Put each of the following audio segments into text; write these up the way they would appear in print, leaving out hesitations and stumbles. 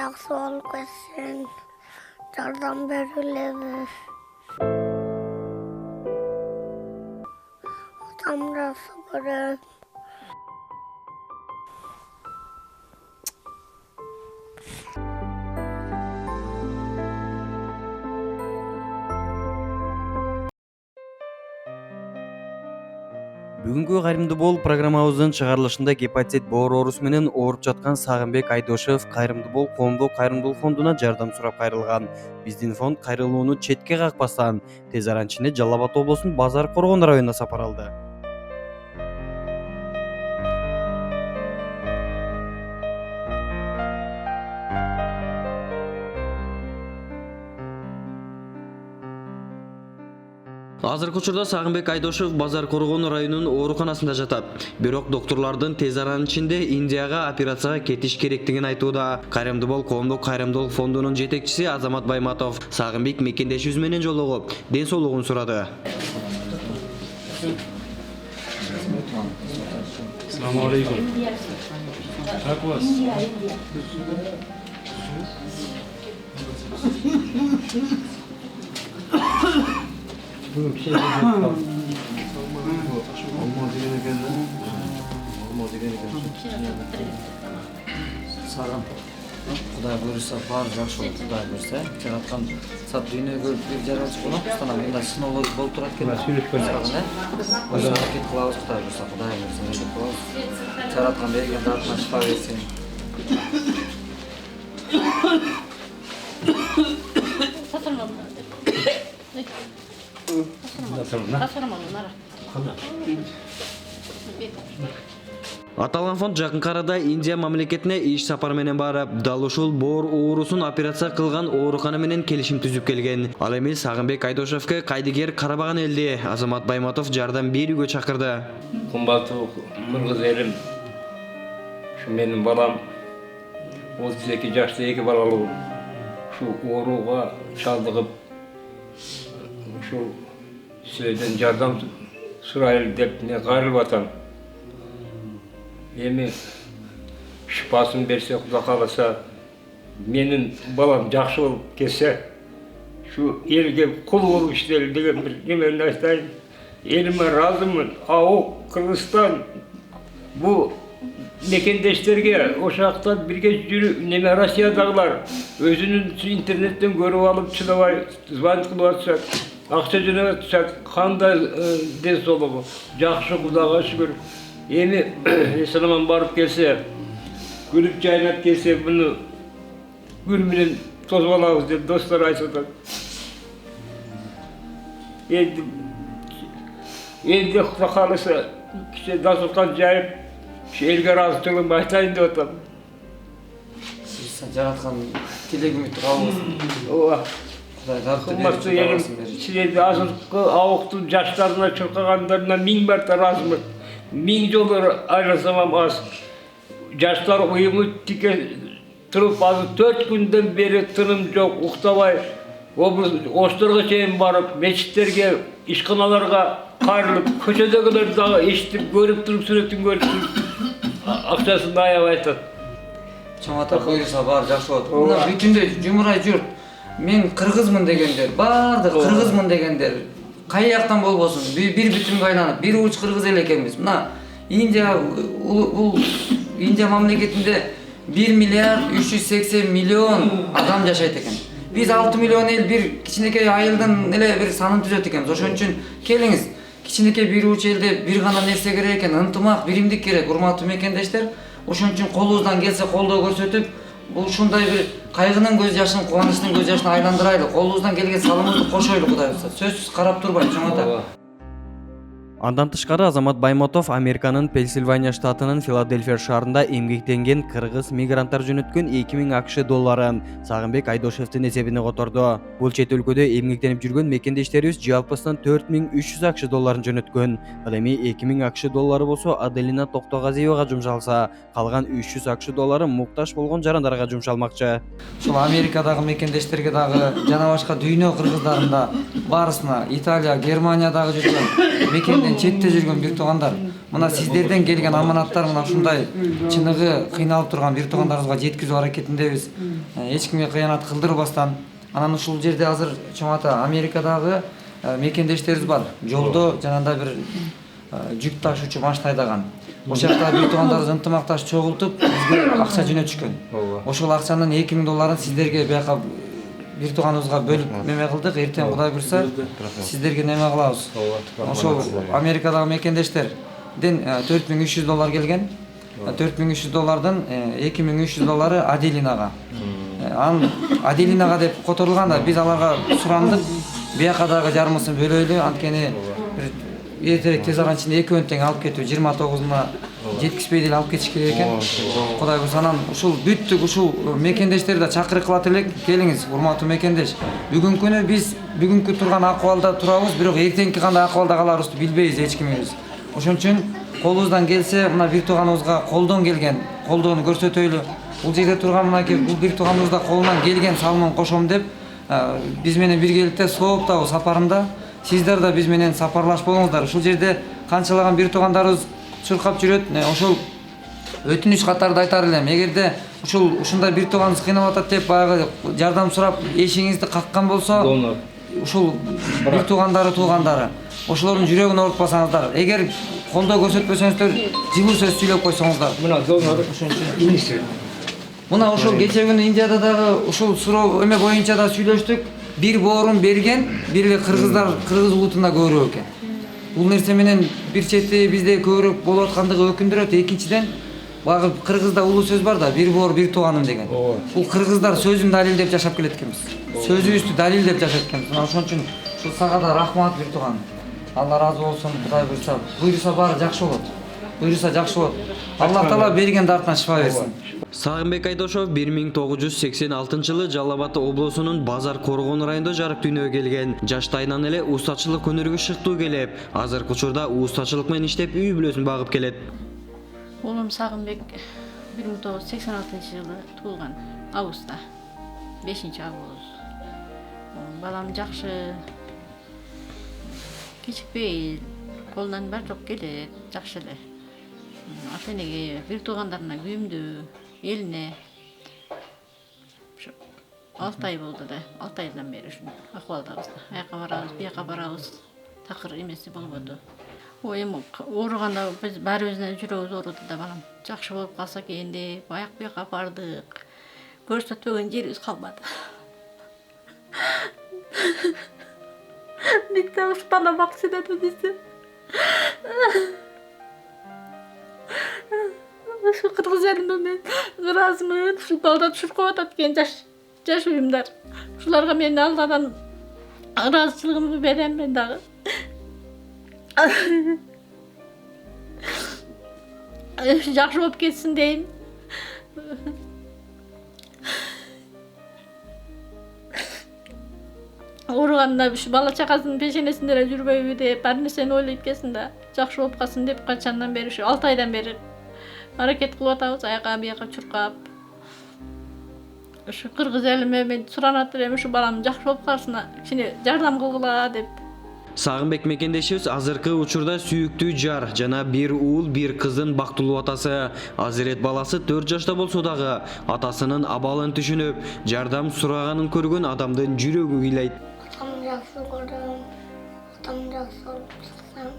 жақсы болып кетсін, жардам беріледі. Атам жақсы көреді. Бүгүнкү кайрымдуу бол программабыздын чыгарылышында гепатит боор оорусу менен ооруп жаткан Сагынбек Айдошев кайрымдуу бол коомдук кайрымдуулук фондуна жардам сурап кайрылган. Биздин фонд кайрылууну четке какпастан тез арада ичинде Жалал Абад облусунун Базар Коргон районуна сапар алды. Азыркы учурда Сагынбек Айдошев Базар Коргон районунун ооруканасында жатат. Бирок докторлордун тез аранын ичинде Индияга операцияга кетиш керектигин айтууда. Кайрымдуу бол коомдук кайрымдуулук фондунун жетекчиси Азамат Байматов Сагынбек мекендешибиз менен жолугуп, ден соолугун сурады. Assalamu alaikum. Как у вас? Саған Құдай бұйырса бар жақсы болып Құдай бұйырса жаратқан сат дүниеге бір жаратушы болмақ ұстанам енді сынолог болып тұрады екен саған осы әрекет қылауыз Құдай бұйырса әрекет қылауыз жаратқан берген затына шыпа берсін. Аталган фонд жакынкы арада Индия мамлекетине иш сапар менен барып, дал ушул боор оорусун операция кылган оорукана менен келишим түзүп келген. Ал эми Сагынбек Айдошевке кайдыгер карабаган элди Азамат Байматов жардам берүүгө чакырды. Кымбаттуу кыргыз элим, ушу менин балам 32 жашта 2 балалуу ушу ооруга чалдыгып ушу силерден жардам сурайлы деп мен кайрылып атам. Эми шипасын берсе Кудай кааласа, менин балам жакшы болуп кетсе, şu elge kul olup işleri деген bir nemeni айтайын. Elime razımın. O Kırgızstan bu mekendeşlerge o şakta birge yürü neme Rusya'dakiler özünün internetten görüp alıp çılabay zvanit kılıp atsak, akça jönep atsak, kanda den soluğu, jakşı Kudayga şükür. Emi Esalaman barıp gelse, gülüp caynap gelse bunu gül bilen toz balabız dedi dostlar aysadan. Endi Kuday kalırsa işte dasturxan jayıp elge razılığın aytayın деп атам. Жараткан тилегиңди кабыл кылсын. Ооба. Кудай жаратты Кымбаттуу элим, силерди азыркы абыктуу жаштарына чуркагандарына миң марта ыраазымын. Миң жолу айрылсам аз. Жаштар уюму тике туруп азыр 4 күндөн бери тыным жок, уктабай, оштурга чейин барып, мечиттерге, ишканаларга кайрылып, көчөдөгүлөр дагы эшитип, көрүп туруп, сүрөтүн көрүп туруп, акчасын аябай айтат. Чоң ата буйруса бар жакшы болот. Мына бүтүндөй жумурай журт. Мен кыргызмын дегендер, баардык кыргызмын дегендер кай жактан болбосун, бир бүтүнгө айланып, бир уч кыргыз эл экенбиз. Мына бул Индия мамлекетинде 1 миллиард 380 миллион адам жашайт экен. Биз 6 миллион эл бир кичинекей айылдан эле бир санын түзөт экенбиз. Ошон үчүн келиңиз, кичинекей бир уч элде бир гана нерсе керек экен, ынтымак, биримдик керек, урматтуу мекендештер. Ошон үчүн колубуздан келсе колдоо көрсөтүп, бул ушундай бир кайгынын көз жашын, кубанычтын көз жашын айландырайлы. Колубуздан келген салымыбызды кошойлу Кудай буйрса. Сөзсүз карап турбайм, чоң ата. Андан тышкары Азамат Байматов Американын Пенсильвания штатынын Филадельфия шаарында эмгектенген кыргыз мигранттар жөнөткөн 2000 акш долларын Сагынбек Айдошевдин эсебине которду. Бул чет өлкөдө эмгектенип жүргөн мекендештерибиз жалпысынан 4300 акш долларын жөнөткөн. Ал эми 2000 акш доллары болсо Аделина Токтогазиевага жумшалса, калган 300 акш доллары муктаж болгон жарандарга жумшалмакчы. Ушул Америкадагы мекендештерге дагы жана башка дүйнө кыргыздарында барысына Италия, Германиядагы жүргөн менен четте жүргөн бир туугандар, мына сиздерден келген аманаттар мына ушундай чыныгы кыйналып турган бир туугандарыбызга жеткизүү аракетиндебиз. Эч кимге кыянат кылдырбастан. Анан ушул жерде азыр чоң ата Америкадагы мекендештерибиз бар. Жолдо жанагындай бир жүк ташуучу машина айдаган. Ошол жакта бир туугандарыбыз ынтымакташ чогултуп бизге акча жөнөтүшкөн. Ошол акчанын 2000 долларын сиздерге бияка бир тууганыбызга бөлүп неме кылдык. Эртең Кудай буйрса сиздерге неме кылабыз. Ошол Америкадагы мекендештерден 4300 доллар келген. 4300 доллардан 2300 доллары Аделинага. Анын Аделинага деп которулганда биз аларга сурандык. Биякадагы жарымысын бөлөйлү, анткени эртерээк тез арганын ичинде экөөнү тең алып кетүү 29-уна жеткизбей деле алып кетиш керек экен. Кудай буйрса анан ушул бүттүк ушул мекендештерди да чакырып кылат элек. Келиңиз, урматтуу мекендеш. Бүгүнкү күнү биз бүгүнкү турган акыбалда турабыз, бирок эртеңки кандай акыбалда каларыбызды билбейбиз эч кимибиз. Ошон үчүн колубуздан келсе, мына бир тууганыбызга колдон келген, колдоону көрсөтөйлү. Бул жерде турган мынакей бул бир тууганыбызда колунан келген салымын кошом деп биз менен биргеликте Сооптагы сапарында сиздер да биз менен сапарлаш болуңуздар. Ушул жерде канчалаган бир туугандарыбыз чуркап жүрөт. Ошол өтүнүч катарында айтар элем. Эгерде ушундай бир тууганыбыз кыйналып атат деп баягы жардам сурап эшигиңизди каккан болсо, ушул бир туугандары ошолордун жүрөгүн оорутпасаңыздар. Эгер колдоо көрсөтпөсөңүздөр, жылуу сөз сүйлөп койсоңуздар. Мына донор иниси. Мына ошол кече күнү Индияда дагы ушул суроо эме боюнча да сүйлөштүк. Бир боорун берген, бир эле кыргыздар, кыргыз улутунда көбүрөөк экен. Бул нерсе менен бир чети бизде көбүрөөк болуп аткандыгы өкүндүрөт. Экинчиден, багы кыргызда улуу сөз бар да, бир боор бир тууганым деген. Бул кыргыздар сөзүн далилдеп жашап келет экенбиз. Сөзүбүздү далилдеп жашайт экенбиз. Ошон үчүн ушул сага да рахмат бир тууган. Алла разы болсун, Кудай буйрса баары жакшы болот. Буйрса жакшы болот. Алла таала бергенди артынан шифа берсин. Сагынбек Айдошов 1986-жылы Жалал Абад облусунун Базар Коргон районунда жарык дүйнөгө келген. Жаштайынан эле устачылык өнөрүгө шыктуу келип, азыркы учурда устачылык менен иштеп үй бүлөсүн багып келет. Улум Сагынбек 1986-жылы туулган, августта. 5-август. Балам жакшы, кечикпей, колунан бар жок келет, жакшы эле. Ата-энеге, бир туугандарына күйүмдүү, элине 6 ай болду да, 6 айдан бери ушул акыбалдабыз. Аяка барабыз, бияка барабыз. Такыр эмеси болбоду. Эми ооруганда биз баарыбыздын жүрөгүбүз ооруду да балам. Жакшы болуп калса экен деп, аяк бияка бардык. Көрсөтпөгөн жерибиз калбады. Битте уш бала бакчы деди бизди. Ушу кыргыз элиме мен ыраазымын. Ушу балдар чуркап атат экен жаш уюмдар. Ушуларга мен Алладан ыраазычылыгымды берем мен дагы. Жакшы болуп кетсин дейм. Ооруганда ушу бала чакасынын пешенесинде эле жүрбөйбү деп, бар нерсени ойлойт экенсин да. Жакшы болуп калсын деп качандан бери ушу 6 айдан бери аракет кылып атабыз, аяка бияка чуркап. Ушу кыргыз элиме мен суранат элем, ушу балам жакшы болуп калсын, кичине жардам кылгыла деп. Сагынбек мекендешибиз азыркы учурда сүйүктүү жар жана бир уул, бир кыздын бактылуу атасы. Азырет баласы 4 жашта болсо дагы атасынын абалын түшүнүп, жардам сураганын көргөн адамдын жүрөгү кыйлайт. Атам жакшы көрөм. Атам жакшы болуп чыксам.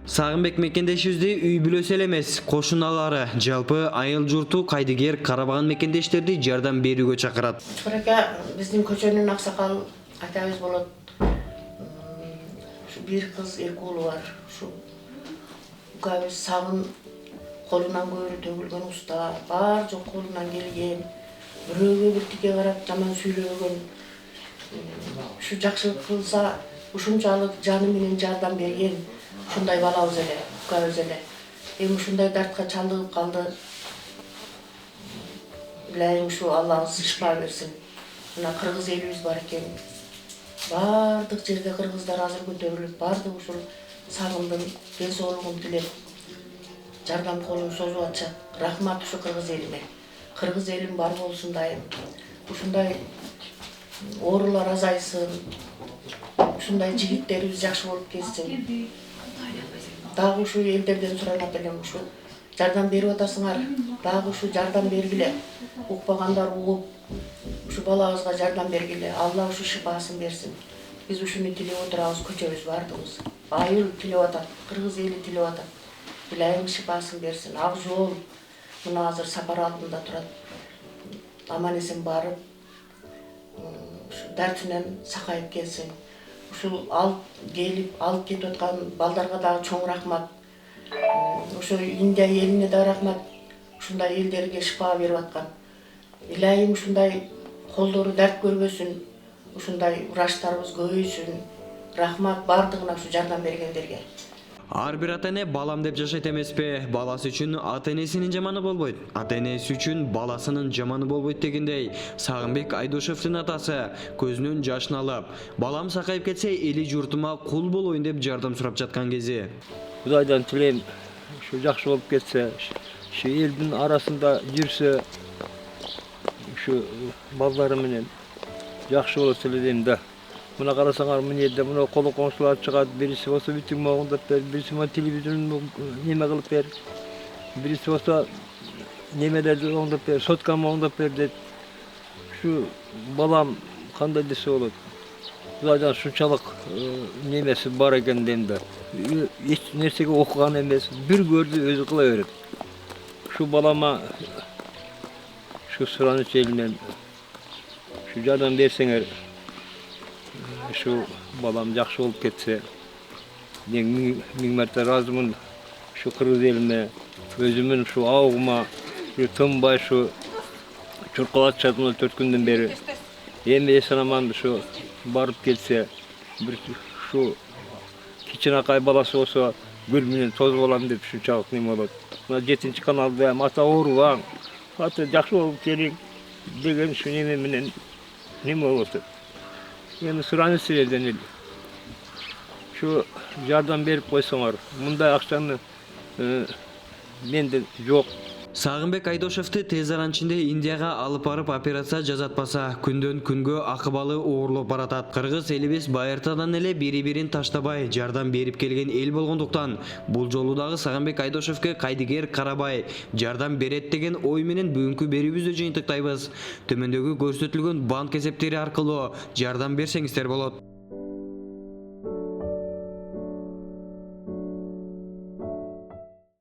Сагынбек мекендешибизди үй бүлөсү эле эмес, кошуналары, жалпы айыл журту кайдыгер карабаган мекендештерди жардам берүүгө чакырат. Чурека биздин көчөнүн аксакал атабыз болот. Ушу бир кыз, 2 уулу бар. Ушу укабыз сабын колунан көбүрө төгүлгөн уста, бар жок колунан келген. Бирөөгө бир тике карап жаман сүйлөгөн. Ушу жакшылык кылса, ушунчалык жаны менен жардам берген. Ушундай балабыз эле, укабыз эле. Эми ушундай дартка чалдыгып калды. Билайм ушу Аллабыз шифа берсин. Мына кыргыз элибиз бар экен. Бардык жерде кыргыздар азыр көтөрүлүп, бардык ушул сагындын ден соолугун тилеп жардам колун созуп атышат. Рахмат ушу кыргыз элиме. Кыргыз элим бар болсун дайым. Ушундай оорулар азайсын, ушундай жигиттерибиз жакшы болуп кетсин. Дагы ушу элдерден суранат элем, ушу жардам берип атасыңар, дагы ушу жардам бергиле. Укпагандар угуп, ушу балабызга жардам бергиле. Алла ушу шифасын берсин. Биз ушуну тилеп отурабыз, көчөбүз бардыгыбыз. Айыл тилеп атат, кыргыз эли тилеп атат. Илайым шифасын берсин. Ак жол мына азыр сапар алдында турат. Аман эсен барып, ушу дартынан сакайып келсин. Ушул алып кетип аткан балдарга дагы чоң рахмат. Ошо Индия элине да рахмат. Ушундай элдерге шифа берип аткан. Илайым ушундай колдору дарт көрбөсүн. Ушундай врачтарыбыз көбөйсүн. Рахмат бардыгына ушу жардам бергендерге. Ар бир ата-эне балам деп жашайт эмеспи? Баласы үчүн ата-энесинин жаманы болбойт, ата-энеси үчүн баласынын жаманы болбойт дегендей, Сагынбек Айдошевдин атасы көзүнүн жашын алып, балам сакайып кетсе, эли журтума кул болоюн деп жардам сурап жаткан кези. Кудайдан тилейм, ушу жакшы болуп кетсе, ушу элдин арасында жүрсө, ушу балдары менен жакшы болот эле дейм да. Мына карасаңар, мына жерде мына коло коңшулар чыгат, бириси болсо бүтүн могундап бер, бириси мына телевизорун неме кылып бер, бириси болсо немелерди оңдоп бер, сотканы оңдоп бер дейт. Ушу балам кандай десе болот? Кудайдан шунчалык немеси бар экен дейм да. Эч нерсеге окуган эмес, бир көрдү өзү кыла берет. Ушу балама ушу сураныч элинен ушу жардам берсеңер, ушу балам жакшы болуп кетсе, мен миң марта ыраазымын ушу кыргыз элине, өзүмүн ушу абыгыма, тынбай ушу чуркалатып жатмын 4 күндөн бери. Эми эсен-аман ушу барып келсе, бир ушу кичинакай баласы болсо гүл менен тоз болам деп ушунчалык неме болот. Мына 7 каналда ата оорубаң, ата жакшы болуп келиң деген ушу неме менен неме болот. Эми суранып силерден эле. Şu жардам берип койсоңор, мындай акчаны менде жок. Сагынбек Айдошевди тез аран ичинде Индияга алып барып операция жасатпаса, күндөн күнгө акыбалы оорлоп баратат. Кыргыз элибиз байыртадан эле бири-бирин таштабай жардам берип келген эл болгондуктан, бул жолу дагы Сагынбек Айдошевге кайдыгер карабай жардам берет деген ой менен бүгүнкү берүүбүздү жыйынтыктайбыз. Төмөндөгү көрсөтүлгөн банк эсептери аркылуу жардам берсеңиздер болот.